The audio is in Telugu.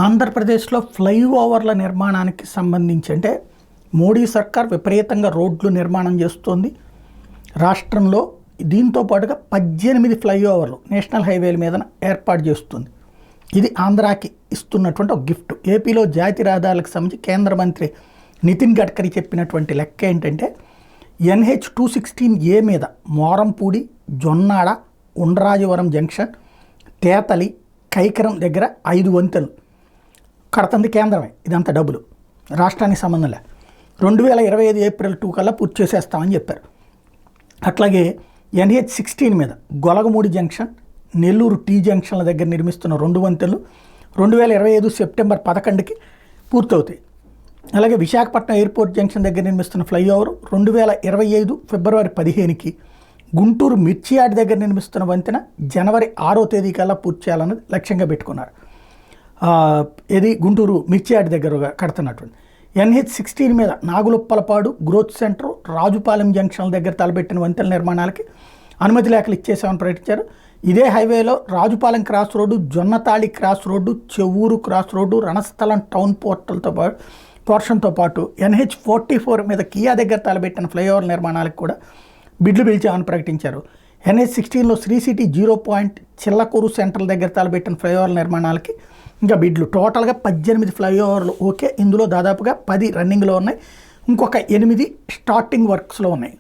ఆంధ్రప్రదేశ్లో ఫ్లైఓవర్ల నిర్మాణానికి సంబంధించి అంటే మోడీ సర్కార్ విపరీతంగా రోడ్లు నిర్మాణం చేస్తోంది. రాష్ట్రంలో దీంతో పాటుగా 18 ఫ్లైఓవర్లు నేషనల్ హైవేల మీద ఏర్పాటు చేస్తుంది. ఇది ఆంధ్రాకి ఇస్తున్నటువంటి ఒక గిఫ్ట్. ఏపీలో జాతీయ రహదారులకు సంబంధించి కేంద్ర మంత్రి నితిన్ గడ్కరీ చెప్పినటువంటి లెక్క ఏంటంటే NH 216A మీద మోరంపూడి, జొన్నాడ, ఉండ్రాజవరం జంక్షన్, తేతలి, కైకరం దగ్గర 5 వంతెనలు కడుతుంది కేంద్రమే. ఇదంతా డబ్బులు రాష్ట్రానికి సంబంధం లే. 2025 ఏప్రిల్ 2 కల్లా పూర్తి చేసేస్తామని చెప్పారు. అట్లాగే NH 16 మీద గొలగమూడి జంక్షన్, నెల్లూరు టీ జంక్షన్ల దగ్గర నిర్మిస్తున్న 2 వంతెనలు 2025 సెప్టెంబర్ 11కి పూర్తవుతాయి. అలాగే విశాఖపట్నం ఎయిర్పోర్ట్ జంక్షన్ దగ్గర నిర్మిస్తున్న ఫ్లైఓవర్ 2025 ఫిబ్రవరి 15కి, గుంటూరు మిర్చియాడ్ దగ్గర నిర్మిస్తున్న వంతెన జనవరి 6వ తేదీ కల్లా పూర్తి చేయాలన్నది లక్ష్యంగా పెట్టుకున్నారు. ఇది గుంటూరు మిర్చియాడ్ దగ్గర కడుతున్నటువంటి. NH 16 మీద నాగులుప్పలపాడు, గ్రోత్ సెంటర్, రాజుపాలెం జంక్షన్ల దగ్గర తలబెట్టిన వంతెన నిర్మాణాలకి అనుమతి లేఖలు ఇచ్చేసామని ప్రకటించారు. ఇదే హైవేలో Rajupalem cross road, Jonnathali cross road, Chevuru cross road, Ranasthalam town పోర్షన్తో పాటు NH 44 మీద కియా దగ్గర తలబెట్టిన ఫ్లైఓవర్ నిర్మాణాలకు కూడా బిడ్లు పిలిచామని ప్రకటించారు. NH 16లో Sri City 0 point Chillakuru central దగ్గర తలబెట్టిన ఫ్లైఓవర్ నిర్మాణాలకి ఇంకా బిడ్లు. టోటల్గా 18 ఫ్లైఓవర్లు ఓకే. ఇందులో దాదాపుగా 10 రన్నింగ్లో ఉన్నాయి. ఇంకొక 8 స్టార్టింగ్ వర్క్స్లో ఉన్నాయి.